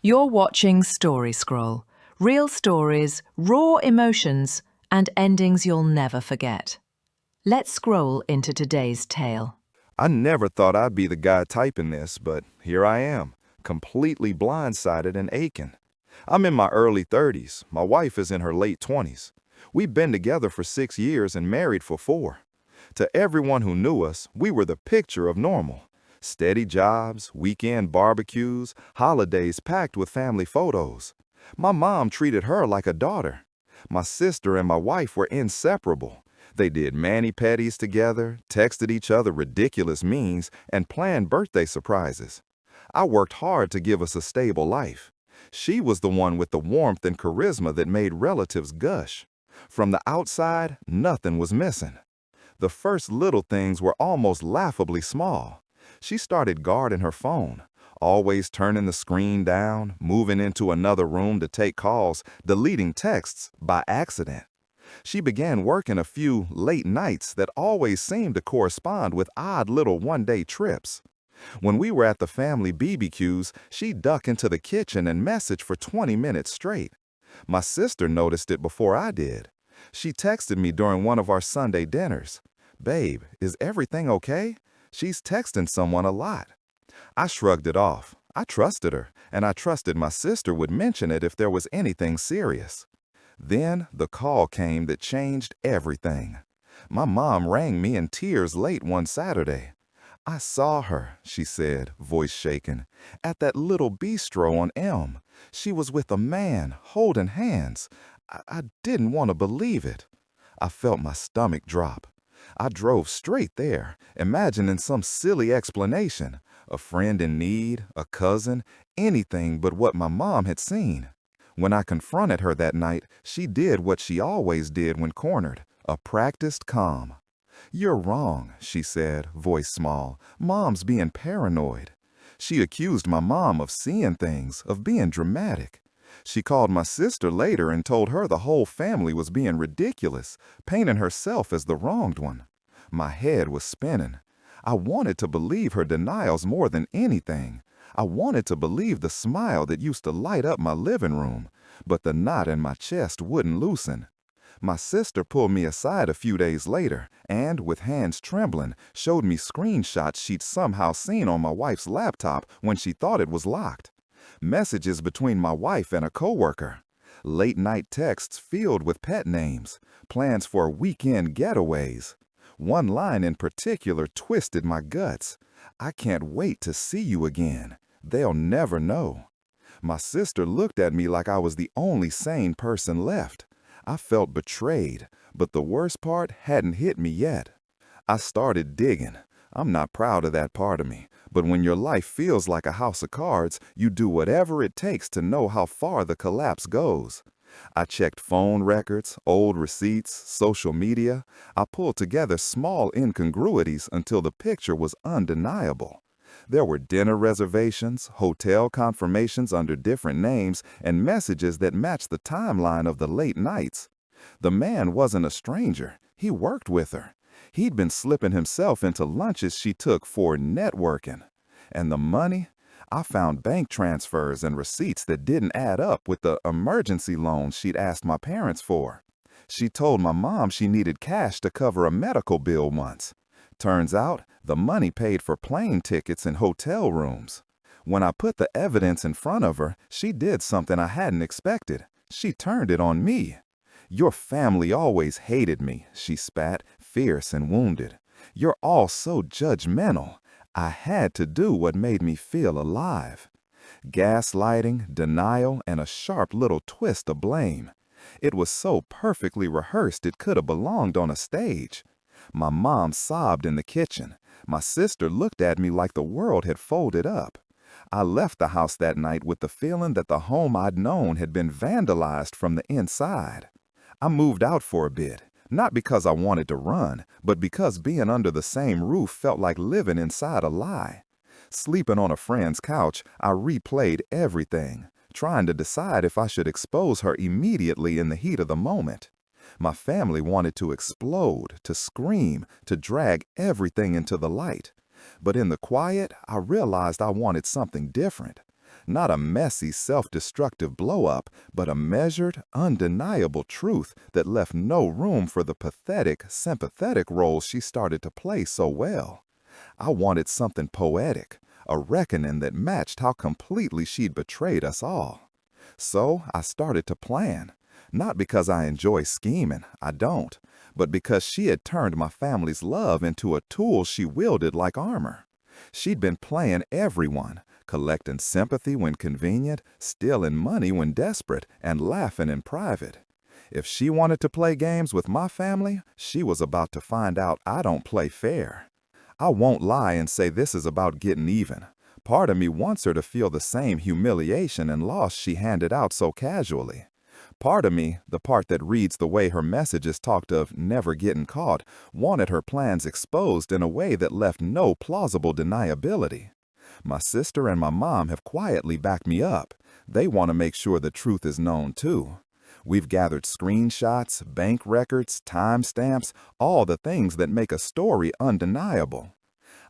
You're watching Story Scroll. Real stories, raw emotions, and endings you'll never forget. Let's scroll into today's tale. I never thought I'd be the guy typing this, but here I am, completely blindsided and aching. I'm in my early 30s. My wife is in her late 20s. We've been together for 6 years and married for 4. To everyone who knew us, we were the picture of normal. Steady jobs, weekend barbecues, holidays packed with family photos. My mom treated her like a daughter. My sister and my wife were inseparable. They did mani-pedis together, texted each other ridiculous memes, and planned birthday surprises. I worked hard to give us a stable life. She was the one with the warmth and charisma that made relatives gush. From the outside, nothing was missing. The first little things were almost laughably small. She started guarding her phone, always turning the screen down, moving into another room to take calls, deleting texts by accident. She began working a few late nights that always seemed to correspond with odd little one-day trips. When we were at the family BBQs, she'd duck into the kitchen and message for 20 minutes straight. My sister noticed it before I did. She texted me during one of our Sunday dinners. "Babe, is everything okay? She's texting someone a lot." I shrugged it off. I trusted her, and I trusted my sister would mention it if there was anything serious. Then the call came that changed everything. My mom rang me in tears late one Saturday. "I saw her," she said, voice shaking, "at that little bistro on Elm. She was with a man, holding hands. I didn't want to believe it." I felt my stomach drop. I drove straight there, imagining some silly explanation, a friend in need, a cousin, anything but what my mom had seen. When I confronted her that night, she did what she always did when cornered, a practiced calm. "You're wrong," she said, voice small. "Mom's being paranoid." She accused my mom of seeing things, of being dramatic. She called my sister later and told her the whole family was being ridiculous, painting herself as the wronged one. My head was spinning. I wanted to believe her denials more than anything. I wanted to believe the smile that used to light up my living room, but the knot in my chest wouldn't loosen. My sister pulled me aside a few days later and, with hands trembling, showed me screenshots she'd somehow seen on my wife's laptop when she thought it was locked. Messages between my wife and a coworker. Late-night texts filled with pet names. Plans for weekend getaways. One line in particular twisted my guts. "I can't wait to see you again. They'll never know." My sister looked at me like I was the only sane person left. I felt betrayed, but the worst part hadn't hit me yet. I started digging. I'm not proud of that part of me, but when your life feels like a house of cards, you do whatever it takes to know how far the collapse goes. I checked phone records, old receipts, social media. I pulled together small incongruities until the picture was undeniable. There were dinner reservations, hotel confirmations under different names, and messages that matched the timeline of the late nights. The man wasn't a stranger. He worked with her. He'd been slipping himself into lunches she took for networking. And the money? I found bank transfers and receipts that didn't add up with the emergency loan she'd asked my parents for. She told my mom she needed cash to cover a medical bill once. Turns out, the money paid for plane tickets and hotel rooms. When I put the evidence in front of her, she did something I hadn't expected. She turned it on me. "Your family always hated me," she spat, fierce and wounded. "You're all so judgmental. I had to do what made me feel alive." Gaslighting, denial, and a sharp little twist of blame. It was so perfectly rehearsed it could have belonged on a stage. My mom sobbed in the kitchen. My sister looked at me like the world had folded up. I left the house that night with the feeling that the home I'd known had been vandalized from the inside. I moved out for a bit, not because I wanted to run, but because being under the same roof felt like living inside a lie. Sleeping on a friend's couch, I replayed everything, trying to decide if I should expose her immediately in the heat of the moment. My family wanted to explode, to scream, to drag everything into the light. But in the quiet, I realized I wanted something different. Not a messy, self-destructive blow-up, but a measured, undeniable truth that left no room for the pathetic, sympathetic role she started to play so well. I wanted something poetic, a reckoning that matched how completely she'd betrayed us all. So I started to plan. Not because I enjoy scheming, I don't, but because she had turned my family's love into a tool she wielded like armor. She'd been playing everyone, collecting sympathy when convenient, stealing money when desperate, and laughing in private. If she wanted to play games with my family, she was about to find out I don't play fair. I won't lie and say this is about getting even. Part of me wants her to feel the same humiliation and loss she handed out so casually. Part of me, the part that reads the way her messages talked of never getting caught, wanted her plans exposed in a way that left no plausible deniability. My sister and my mom have quietly backed me up. They want to make sure the truth is known too. We've gathered screenshots, bank records, timestamps, all the things that make a story undeniable.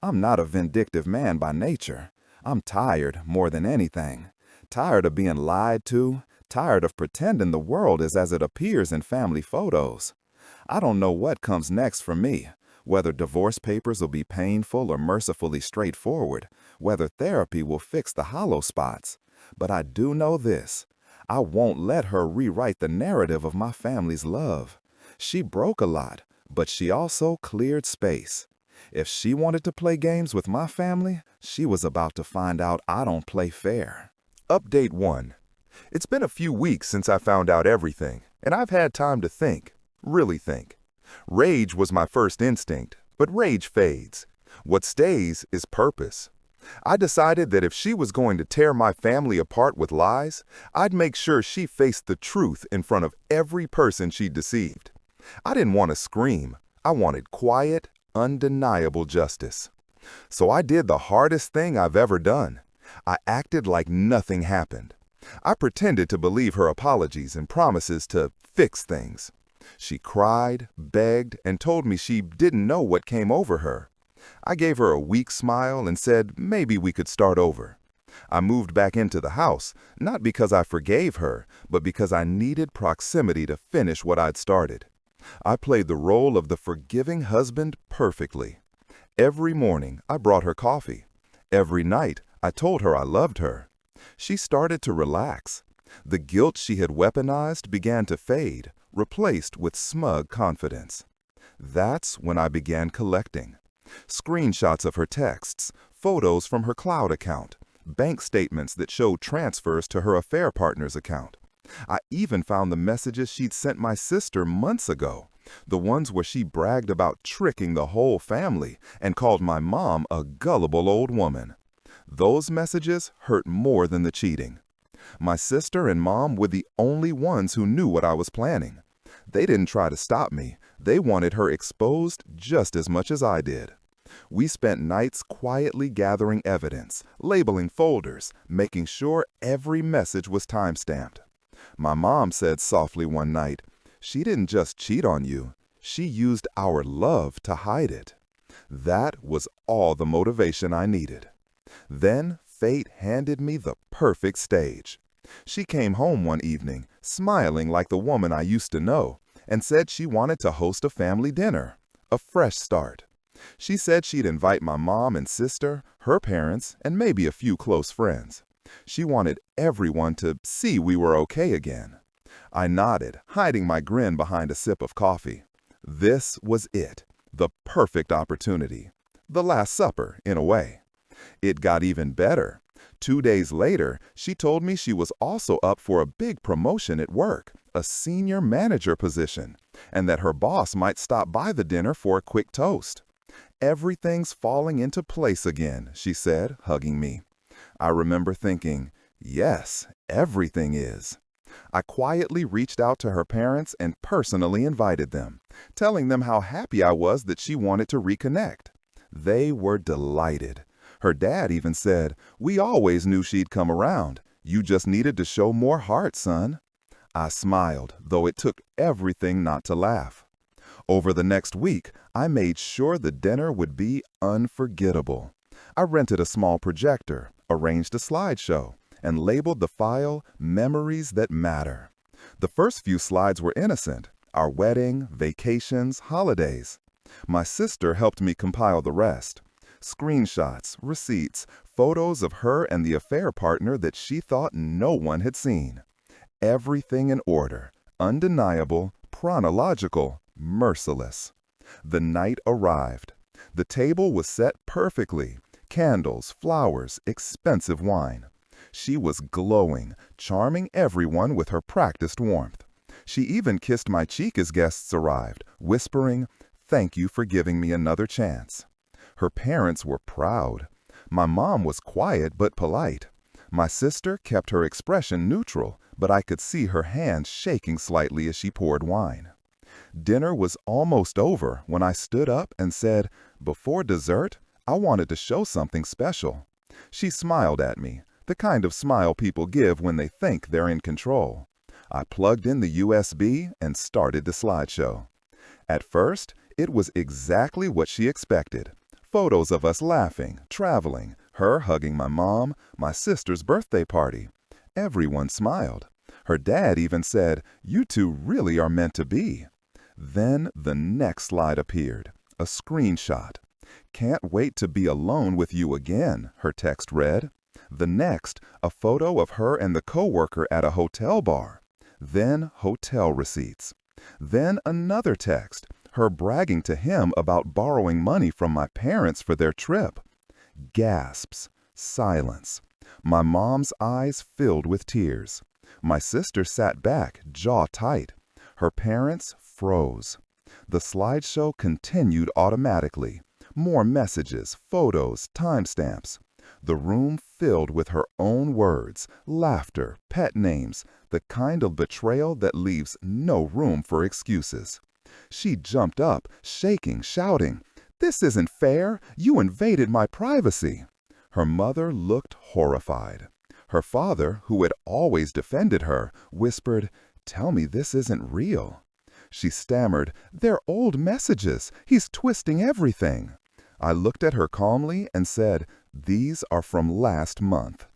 I'm not a vindictive man by nature. I'm tired more than anything. Tired of being lied to, tired of pretending the world is as it appears in family photos. I don't know what comes next for me, whether divorce papers will be painful or mercifully straightforward, whether therapy will fix the hollow spots. But I do know this. I won't let her rewrite the narrative of my family's love. She broke a lot, but she also cleared space. If she wanted to play games with my family, she was about to find out I don't play fair. Update 1. It's been a few weeks since I found out everything, and I've had time to think, really think. Rage was my first instinct, but rage fades. What stays is purpose. I decided that if she was going to tear my family apart with lies, I'd make sure she faced the truth in front of every person she'd deceived. I didn't want to scream. I wanted quiet, undeniable justice. So I did the hardest thing I've ever done. I acted like nothing happened. I pretended to believe her apologies and promises to fix things. She cried, begged, and told me she didn't know what came over her. I gave her a weak smile and said maybe we could start over. I moved back into the house, not because I forgave her, but because I needed proximity to finish what I'd started. I played the role of the forgiving husband perfectly. Every morning, I brought her coffee. Every night, I told her I loved her. She started to relax. The guilt she had weaponized began to fade, replaced with smug confidence. That's when I began collecting. Screenshots of her texts, photos from her cloud account, bank statements that showed transfers to her affair partner's account. I even found the messages she'd sent my sister months ago, the ones where she bragged about tricking the whole family and called my mom a gullible old woman. Those messages hurt more than the cheating. My sister and mom were the only ones who knew what I was planning. They didn't try to stop me. They wanted her exposed just as much as I did. We spent nights quietly gathering evidence, labeling folders, making sure every message was timestamped. My mom said softly one night, "She didn't just cheat on you. She used our love to hide it." That was all the motivation I needed. Then fate handed me the perfect stage. She came home one evening, smiling like the woman I used to know, and said she wanted to host a family dinner, a fresh start. She said she'd invite my mom and sister, her parents, and maybe a few close friends. She wanted everyone to see we were okay again. I nodded, hiding my grin behind a sip of coffee. This was it, the perfect opportunity. The Last Supper, in a way. It got even better. 2 days later, she told me she was also up for a big promotion at work, a senior manager position, and that her boss might stop by the dinner for a quick toast. "Everything's falling into place again," she said, hugging me. I remember thinking, yes, everything is. I quietly reached out to her parents and personally invited them, telling them how happy I was that she wanted to reconnect. They were delighted. Her dad even said, "We always knew she'd come around. You just needed to show more heart, son." I smiled, though it took everything not to laugh. Over the next week, I made sure the dinner would be unforgettable. I rented a small projector, arranged a slideshow, and labeled the file Memories That Matter. The first few slides were innocent, our wedding, vacations, holidays. My sister helped me compile the rest. Screenshots, receipts, photos of her and the affair partner that she thought no one had seen. Everything in order, undeniable, chronological, merciless. The night arrived. The table was set perfectly. Candles, flowers, expensive wine. She was glowing, charming everyone with her practiced warmth. She even kissed my cheek as guests arrived, whispering, "Thank you for giving me another chance." Her parents were proud. My mom was quiet but polite. My sister kept her expression neutral, but I could see her hands shaking slightly as she poured wine. Dinner was almost over when I stood up and said, "Before dessert, I wanted to show something special." She smiled at me, the kind of smile people give when they think they're in control. I plugged in the USB and started the slideshow. At first, it was exactly what she expected. Photos of us laughing, traveling, her hugging my mom, my sister's birthday party. Everyone smiled. Her dad even said, "You two really are meant to be." Then the next slide appeared, a screenshot. "Can't wait to be alone with you again," her text read. The next, a photo of her and the coworker at a hotel bar. Then hotel receipts. Then another text, her bragging to him about borrowing money from my parents for their trip. Gasps. Silence. My mom's eyes filled with tears. My sister sat back, jaw tight. Her parents froze. The slideshow continued automatically. More messages, photos, timestamps. The room filled with her own words, laughter, pet names, the kind of betrayal that leaves no room for excuses. She jumped up, shaking, shouting, "This isn't fair! You invaded my privacy!" Her mother looked horrified. Her father, who had always defended her, whispered, "Tell me this isn't real." She stammered, "They're old messages. He's twisting everything." I looked at her calmly and said, "These are from last month."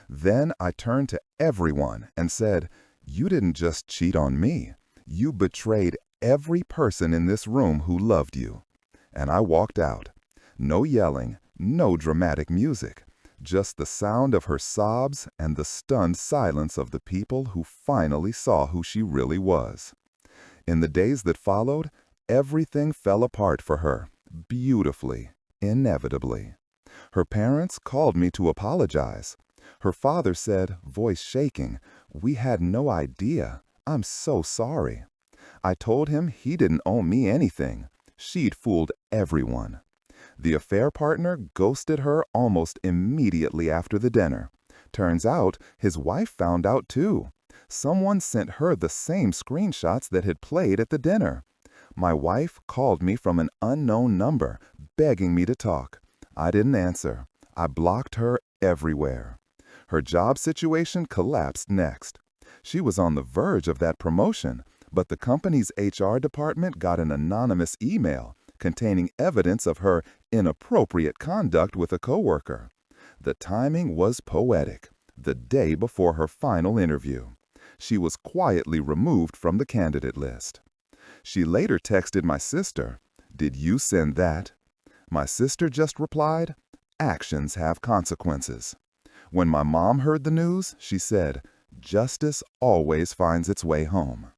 Then I turned to everyone and said, "You didn't just cheat on me. You betrayed every person in this room who loved you." And I walked out. No yelling, no dramatic music, just the sound of her sobs and the stunned silence of the people who finally saw who she really was. In the days that followed, everything fell apart for her, beautifully, inevitably. Her parents called me to apologize. Her father said, voice shaking, "We had no idea. I'm so sorry." I told him he didn't owe me anything. She'd fooled everyone. The affair partner ghosted her almost immediately after the dinner. Turns out his wife found out too. Someone sent her the same screenshots that had played at the dinner. My wife called me from an unknown number, begging me to talk. I didn't answer. I blocked her everywhere. Her job situation collapsed next. She was on the verge of that promotion, but the company's HR department got an anonymous email containing evidence of her inappropriate conduct with a coworker. The timing was poetic, the day before her final interview. She was quietly removed from the candidate list. She later texted my sister, "Did you send that?" My sister just replied, "Actions have consequences." When my mom heard the news, she said, "Justice always finds its way home."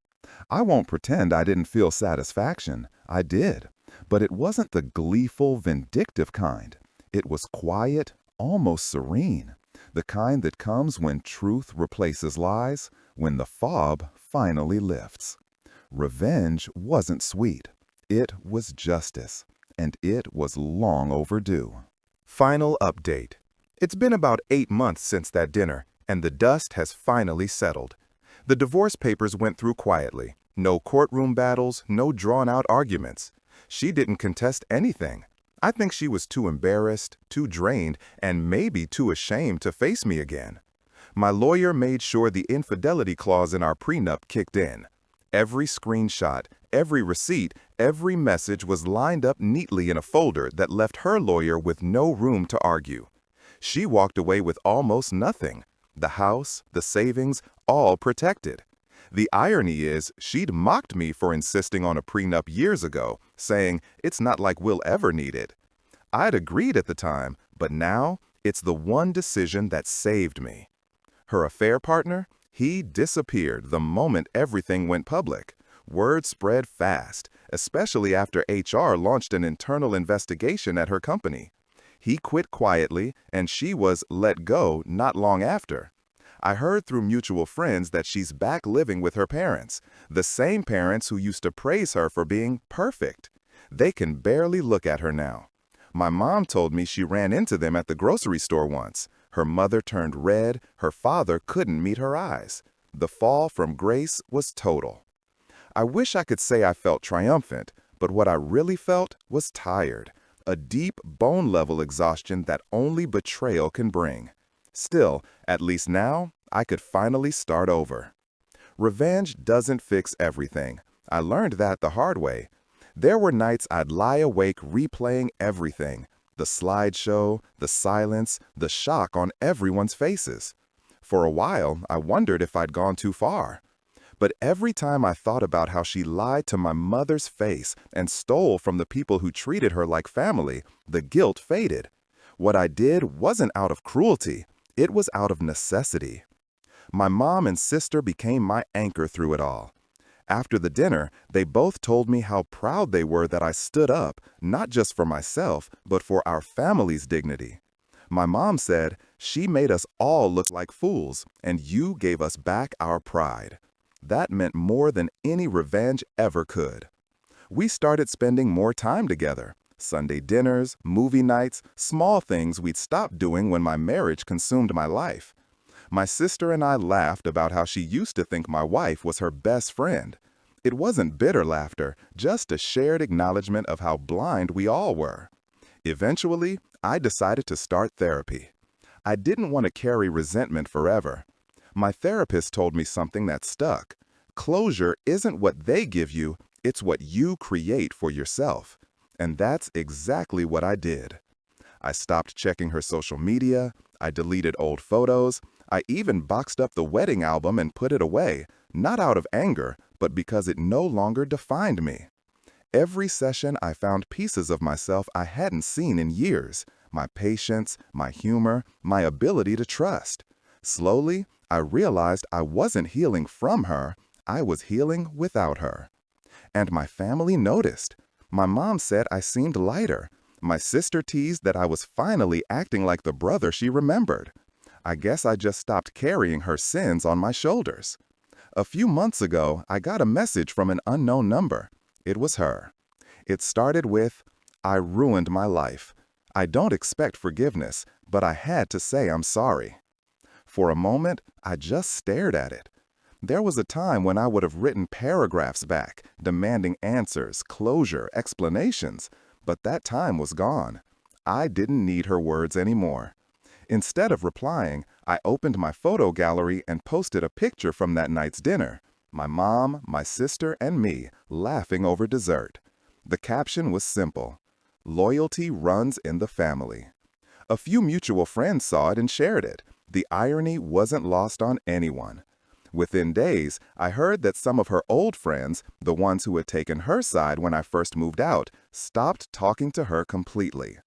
I won't pretend I didn't feel satisfaction. I did. But it wasn't the gleeful, vindictive kind. It was quiet, almost serene. The kind that comes when truth replaces lies, when the fob finally lifts. Revenge wasn't sweet. It was justice. And it was long overdue. Final update. It's been about 8 months since that dinner, and the dust has finally settled. The divorce papers went through quietly. No courtroom battles, no drawn-out arguments. She didn't contest anything. I think she was too embarrassed, too drained, and maybe too ashamed to face me again. My lawyer made sure the infidelity clause in our prenup kicked in. Every screenshot, every receipt, every message was lined up neatly in a folder that left her lawyer with no room to argue. She walked away with almost nothing. The house, the savings, all protected. The irony is, she'd mocked me for insisting on a prenup years ago, saying, "It's not like we'll ever need it." I'd agreed at the time, but now it's the one decision that saved me. Her affair partner? He disappeared the moment everything went public. Word spread fast, especially after HR launched an internal investigation at her company. He quit quietly, and she was let go not long after. I heard through mutual friends that she's back living with her parents, the same parents who used to praise her for being perfect. They can barely look at her now. My mom told me she ran into them at the grocery store once. Her mother turned red, her father couldn't meet her eyes. The fall from grace was total. I wish I could say I felt triumphant, but what I really felt was tired. A deep, bone-level exhaustion that only betrayal can bring. Still, at least now, I could finally start over. Revenge doesn't fix everything. I learned that the hard way. There were nights I'd lie awake replaying everything. The slideshow, the silence, the shock on everyone's faces. For a while, I wondered if I'd gone too far. But every time I thought about how she lied to my mother's face and stole from the people who treated her like family, the guilt faded. What I did wasn't out of cruelty. It was out of necessity. My mom and sister became my anchor through it all. After the dinner, they both told me how proud they were that I stood up, not just for myself, but for our family's dignity. My mom said, "She made us all look like fools, and you gave us back our pride." That meant more than any revenge ever could. We started spending more time together. Sunday dinners, movie nights, small things we'd stopped doing when my marriage consumed my life. My sister and I laughed about how she used to think my wife was her best friend. It wasn't bitter laughter, just a shared acknowledgement of how blind we all were. Eventually, I decided to start therapy. I didn't want to carry resentment forever. My therapist told me something that stuck. Closure isn't what they give you, it's what you create for yourself. And that's exactly what I did. I stopped checking her social media, I deleted old photos, I even boxed up the wedding album and put it away, not out of anger, but because it no longer defined me. Every session I found pieces of myself I hadn't seen in years, my patience, my humor, my ability to trust. Slowly, I realized I wasn't healing from her, I was healing without her. And my family noticed. My mom said I seemed lighter. My sister teased that I was finally acting like the brother she remembered. I guess I just stopped carrying her sins on my shoulders. A few months ago, I got a message from an unknown number. It was her. It started with, "I ruined my life. I don't expect forgiveness, but I had to say I'm sorry." For a moment, I just stared at it. There was a time when I would have written paragraphs back, demanding answers, closure, explanations, but that time was gone. I didn't need her words anymore. Instead of replying, I opened my photo gallery and posted a picture from that night's dinner. My mom, my sister, and me laughing over dessert. The caption was simple: "Loyalty runs in the family." A few mutual friends saw it and shared it. The irony wasn't lost on anyone. Within days, I heard that some of her old friends, the ones who had taken her side when I first moved out, stopped talking to her completely.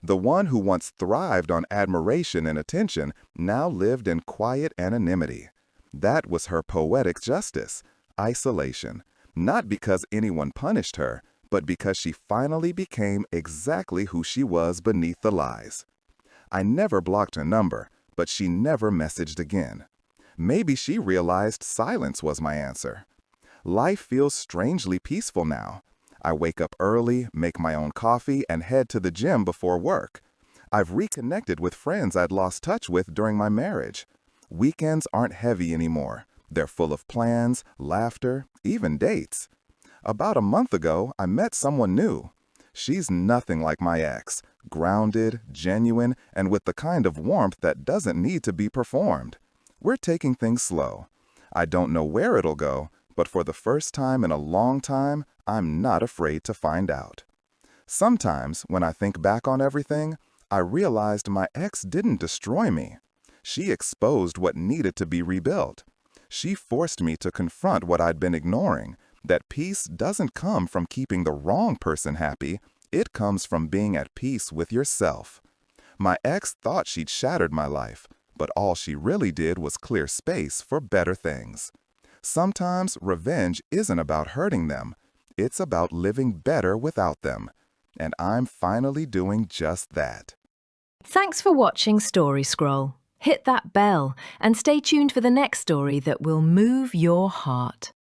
The one who once thrived on admiration and attention now lived in quiet anonymity. That was her poetic justice, isolation. Not because anyone punished her, but because she finally became exactly who she was beneath the lies. I never blocked her number, but she never messaged again. Maybe she realized silence was my answer. Life feels strangely peaceful now. I wake up early, make my own coffee, and head to the gym before work. I've reconnected with friends I'd lost touch with during my marriage. Weekends aren't heavy anymore. They're full of plans, laughter, even dates. About a month ago, I met someone new. She's nothing like my ex, grounded, genuine, and with the kind of warmth that doesn't need to be performed. We're taking things slow. I don't know where it'll go, but for the first time in a long time, I'm not afraid to find out. Sometimes, when I think back on everything, I realized my ex didn't destroy me. She exposed what needed to be rebuilt. She forced me to confront what I'd been ignoring, that peace doesn't come from keeping the wrong person happy, it comes from being at peace with yourself. My ex thought she'd shattered my life, but all she really did was clear space for better things. Sometimes revenge isn't about hurting them, it's about living better without them. And I'm finally doing just that. Thanks for watching Story Scroll. Hit that bell and stay tuned for the next story that will move your heart.